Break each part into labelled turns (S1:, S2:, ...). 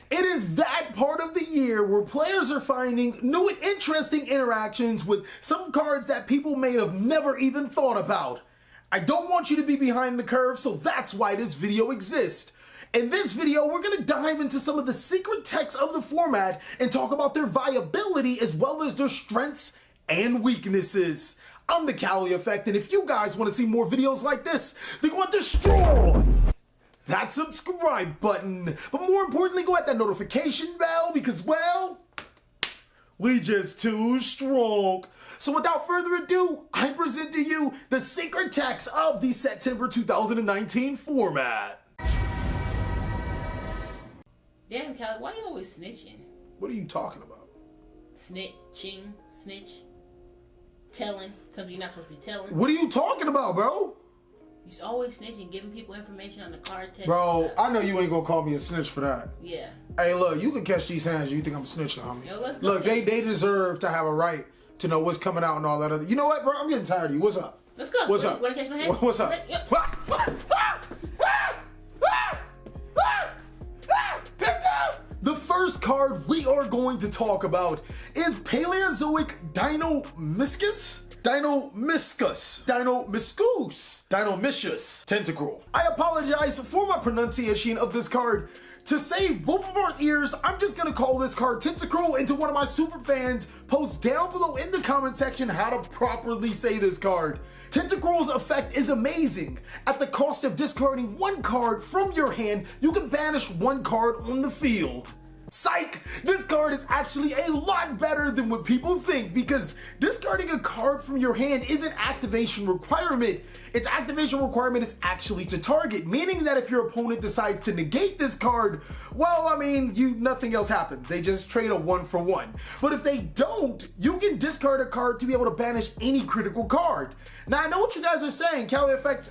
S1: It is that part of the year where players are finding new and interesting interactions with some cards that people may have never even thought about. I don't want you to be behind the curve, so that's why this video exists. In this video, we're going to dive into some of the secret techs of the format and talk about their viability as well as their strengths and weaknesses. I'm TheCaliEffect, and if you guys want to see more videos like this, then go and destroy that subscribe button. But more importantly, go hit that notification bell because, well, we just too strong. So without further ado, I present to you the secret techs of the September 2019 format.
S2: Damn, Callie, why you always snitching?
S1: What are you talking about?
S2: Snitching, snitch, telling, something you're not supposed to be telling.
S1: What are you talking about, bro?
S2: You're always snitching, giving people information on the card tech.
S1: Bro, I know you ain't gonna call me a snitch for that.
S2: Yeah.
S1: Hey, look, you can catch these hands. You think I'm snitching, homie?
S2: Yo, let's go.
S1: Look, they deserve to have a right to know what's coming out and all that other. You know what, bro? I'm getting tired of you. What's up?
S2: Let's go.
S1: What's up?
S2: Want to catch my hand?
S1: What's up?
S2: Yep.
S1: The first card we are going to talk about is Paleozoic Dinomyscus Tentacruel. I apologize for my pronunciation of this card. To save both of our ears, I'm just gonna call this card Tentacruel until one of my super fans posts down below in the comment section how to properly say this card. Tentacruel's effect is amazing. At the cost of discarding one card from your hand, you can banish one card on the field. Psych! This card is actually a lot better than what people think because discarding a card from your hand is an activation requirement. Its activation requirement is actually to target, meaning that if your opponent decides to negate this card, well, I mean, nothing else happens. They just trade a 1-for-1. But if they don't, you can discard a card to be able to banish any critical card. Now, I know what you guys are saying, TheCaliEffect,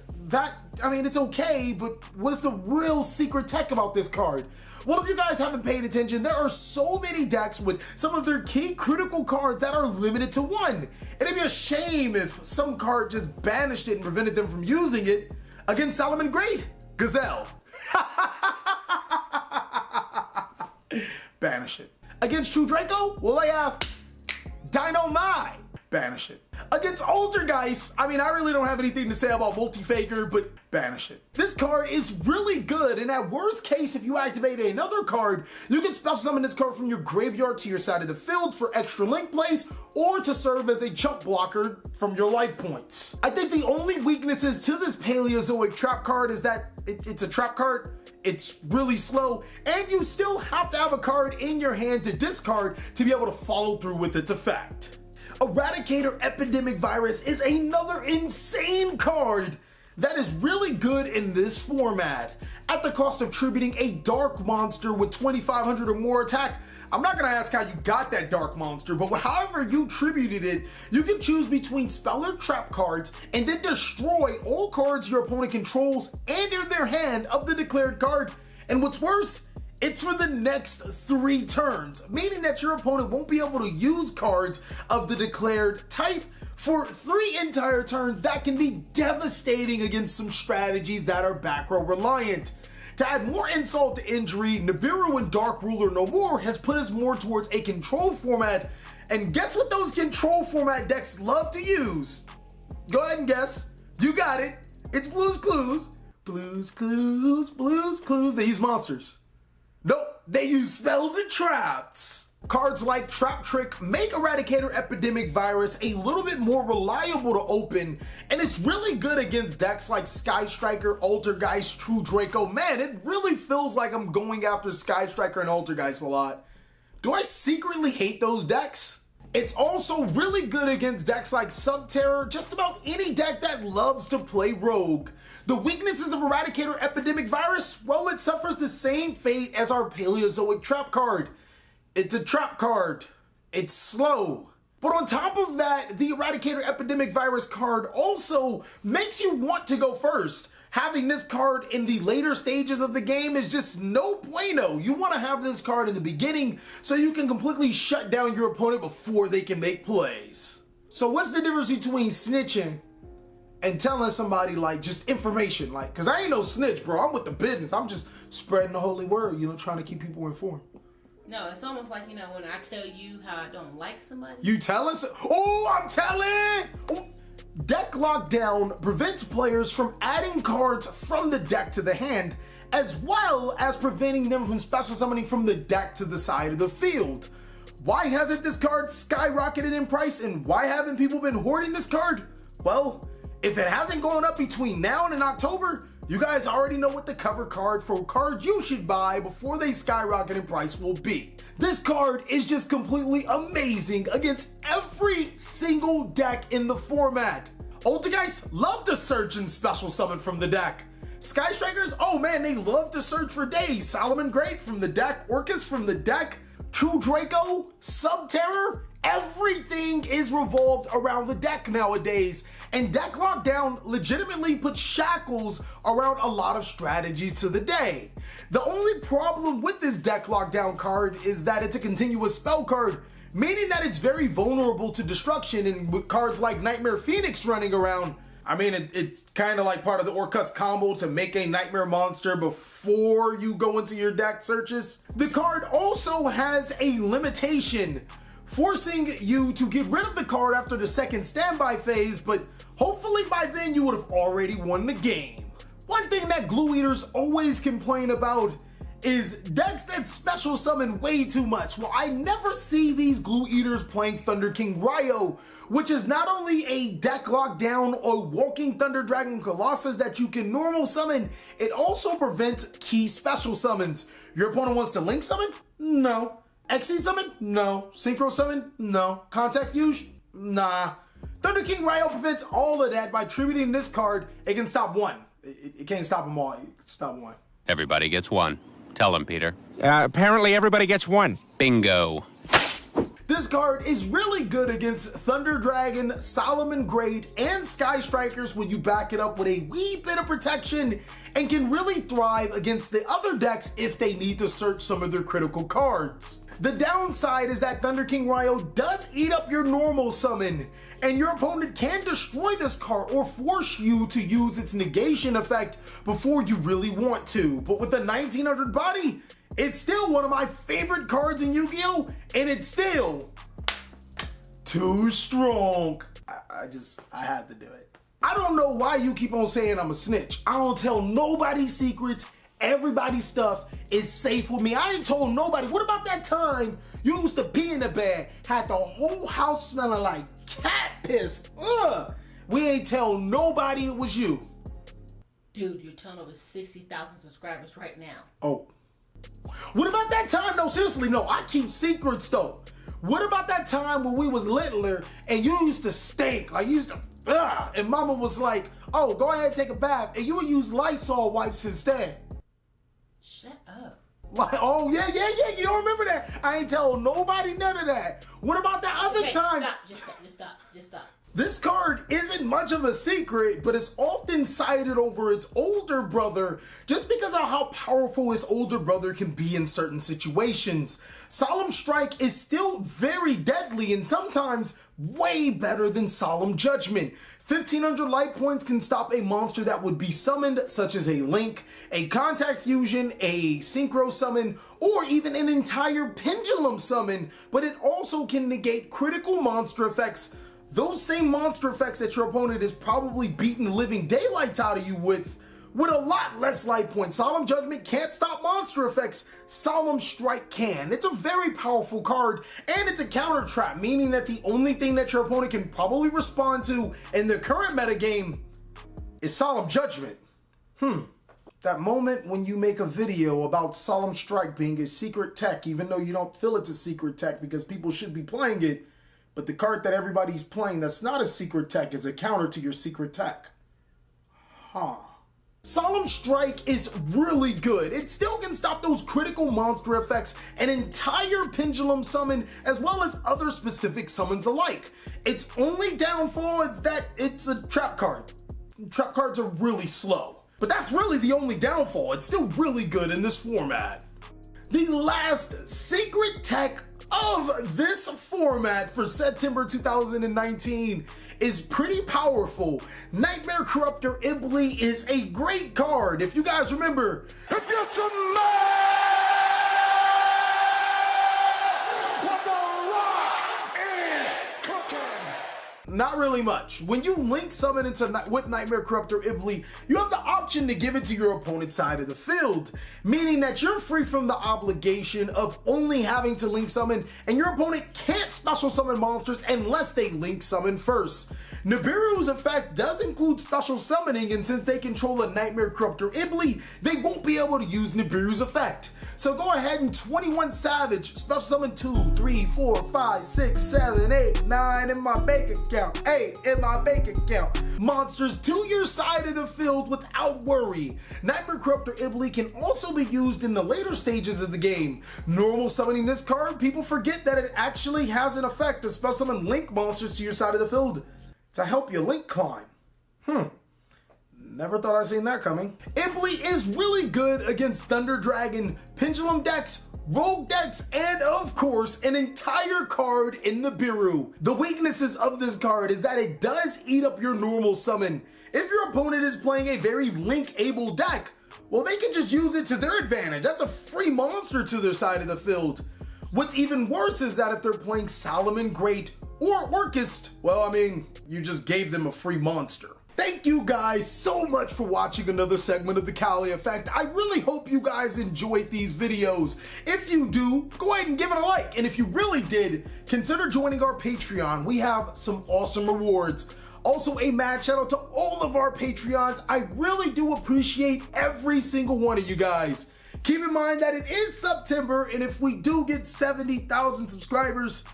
S1: it's okay, but what is the real secret tech about this card? Well, if you guys haven't paid attention, there are so many decks with some of their key critical cards that are limited to one. It'd be a shame if some card just banished it and prevented them from using it. Against Solemn Great, Gazelle. Banish it. Against True Draco, well, they have Dynamite. Banish it. Against Altergeist, I really don't have anything to say about Multi-Faker, but banish it. This card is really good, and at worst case, if you activate another card, you can special summon this card from your graveyard to your side of the field for extra link plays, or to serve as a jump blocker from your life points. I think the only weaknesses to this Paleozoic trap card is that it's a trap card, it's really slow, and you still have to have a card in your hand to discard to be able to follow through with its effect. Eradicator Epidemic Virus is another insane card that is really good in this format. At the cost of tributing a dark monster with 2,500 or more attack, I'm not gonna ask how you got that dark monster, but however you tributed it, you can choose between spell or trap cards and then destroy all cards your opponent controls and in their hand of the declared card. And what's worse, it's for the next 3 turns, meaning that your opponent won't be able to use cards of the declared type for 3 entire turns. That can be devastating against some strategies that are back row reliant. To add more insult to injury, Nibiru and Dark Ruler No More has put us more towards a control format, and guess what those control format decks love to use? Go ahead and guess. You got it. It's Blue's Clues. Blue's Clues, Blue's Clues. They use monsters. Nope, they use spells and traps. Cards like Trap Trick make Eradicator Epidemic Virus a little bit more reliable to open, and it's really good against decks like Sky Striker, Altergeist, True Draco. Man, it really feels like I'm going after Sky Striker and Altergeist a lot. Do I secretly hate those decks? It's also really good against decks like Subterror, just about any deck that loves to play Rogue. The weaknesses of Eradicator Epidemic Virus, well, it suffers the same fate as our Paleozoic Trap card. It's a trap card. It's slow. But on top of that, the Eradicator Epidemic Virus card also makes you want to go first. Having this card in the later stages of the game is just no bueno. You want to have this card in the beginning so you can completely shut down your opponent before they can make plays. So what's the difference between snitching and telling somebody like just information? Like, cause I ain't no snitch, bro. I'm with the business. I'm just spreading the holy word, you know, trying to keep people informed.
S2: No, it's almost like, you know, when I tell you how I don't like somebody.
S1: You telling? Oh, I'm telling! Oh. Deck lockdown prevents players from adding cards from the deck to the hand, as well as preventing them from special summoning from the deck to the side of the field. Why hasn't this card skyrocketed in price, and why haven't people been hoarding this card? Well, if it hasn't gone up between now and in October, you guys already know what the cover card for cards you should buy before they skyrocket in price will be. This card is just completely amazing against every single deck in the format. Ultigeist love to search and special summon from the deck. Sky Strikers, oh man, they love to search for days. Solomon Great from the deck, Orcus from the deck, True Draco, Subterror, everything is revolved around the deck nowadays. And deck lockdown legitimately puts shackles around a lot of strategies to the day. The only problem with this deck lockdown card is that it's a continuous spell card, meaning that it's very vulnerable to destruction, and with cards like Nightmare Phoenix running around, I mean, it's kind of like part of the Orcus combo to make a Nightmare monster before you go into your deck searches. The card also has a limitation, forcing you to get rid of the card after the second standby phase, but hopefully by then you would have already won the game. One thing that glue eaters always complain about is decks that special summon way too much. Well, I never see these glue eaters playing Thunder King Ryo, which is not only a deck lockdown or walking Thunder Dragon Colossus that you can normal summon, it also prevents key special summons. Your opponent wants to link summon? No. XC summon? No. Synchro summon? No. Contact Fuse? Nah. Thunder King Ryo prevents all of that by tributing this card. It can stop one. It can't stop them all. It can stop one.
S3: Everybody gets one. Tell him, Peter.
S4: Apparently everybody gets one.
S3: Bingo.
S1: This card is really good against Thunder Dragon, Solomon Great, and Sky Strikers when you back it up with a wee bit of protection, and can really thrive against the other decks if they need to search some of their critical cards. The downside is that Thunder King Ryo does eat up your normal summon, and your opponent can destroy this card or force you to use its negation effect before you really want to. But with the 1900 body, it's still one of my favorite cards in Yu-Gi-Oh! And it's still too strong. I had to do it. I don't know why you keep on saying I'm a snitch. I don't tell nobody's secrets. Everybody's stuff is safe with me. I ain't told nobody. What about that time you used to pee in the bed, had the whole house smelling like cat piss? Ugh. We ain't tell nobody it was you.
S2: Dude, you're telling over 60,000 subscribers right now.
S1: Oh. What about that time though? Seriously, no, I keep secrets though. What about that time when we was littler and you used to stink? Like you used to, and mama was like, oh, go ahead and take a bath, and you would use Lysol wipes instead.
S2: Shut up.
S1: Like, oh yeah, you don't remember that? I ain't tell nobody none of that. What about that other time?
S2: Just stop.
S1: This card isn't much of a secret, but it's often cited over its older brother just because of how powerful his older brother can be in certain situations. Solemn Strike is still very deadly and sometimes way better than Solemn Judgment. 1500 light points can stop a monster that would be summoned, such as a Link, a Contact Fusion, a Synchro Summon, or even an entire Pendulum Summon, but it also can negate critical monster effects. Those same monster effects that your opponent is probably beating living daylights out of you with a lot less light points. Solemn Judgment can't stop monster effects. Solemn Strike can. It's a very powerful card, and it's a counter trap, meaning that the only thing that your opponent can probably respond to in the current metagame is Solemn Judgment. That moment when you make a video about Solemn Strike being a secret tech, even though you don't feel it's a secret tech because people should be playing it, but the card that everybody's playing that's not a secret tech is a counter to your secret tech. Solemn Strike is really good. It still can stop those critical monster effects, an entire Pendulum Summon, as well as other specific summons alike. Its only downfall is that it's a trap card. Trap cards are really slow, but that's really the only downfall. It's still really good in this format. The last secret tech of this format for September 2019 is pretty powerful. Nightmare Corruptor Ibli is a great card. If you guys remember, if you're some what the rock is cooking. Not really much. When you link summon with Nightmare Corruptor Ibli, you have the option to give it to your opponent's side of the field, meaning that you're free from the obligation of only having to link summon, and your opponent can't special summon monsters unless they link summon first. Nibiru's effect does include special summoning, and since they control a Nightmare Corruptor Ibli, they won't be able to use Nibiru's effect. So go ahead and 21 Savage, special summon 2, 3, 4, 5, 6, 7, 8, 9 in my bank account, 8 in my bank account. Monsters to your side of the field without worry. Nightmare Corruptor Ibli can also be used in the later stages of the game. Normal summoning this card, people forget that it actually has an effect to special summon link monsters to your side of the field to help you link climb. Never thought I'd seen that coming. Ibli is really good against Thunder Dragon, Pendulum decks, Rogue decks, and of course, an entire card in Nibiru. The weaknesses of this card is that it does eat up your normal summon. If your opponent is playing a very link-able deck, well, they can just use it to their advantage. That's a free monster to their side of the field. What's even worse is that if they're playing Solomon Great or Orchist, well, I mean, you just gave them a free monster. Thank you guys so much for watching another segment of the TheCaliEffect. I really hope you guys enjoyed these videos. If you do, go ahead and give it a like. And if you really did, consider joining our Patreon. We have some awesome rewards. Also, a mad shout out to all of our Patreons. I really do appreciate every single one of you guys. Keep in mind that it is September, and if we do get 70,000 subscribers,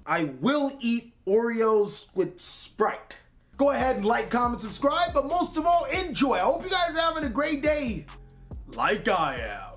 S1: I will eat Oreos with Sprite. Go ahead and like, comment, subscribe, but most of all, enjoy. I hope you guys are having a great day, like I am.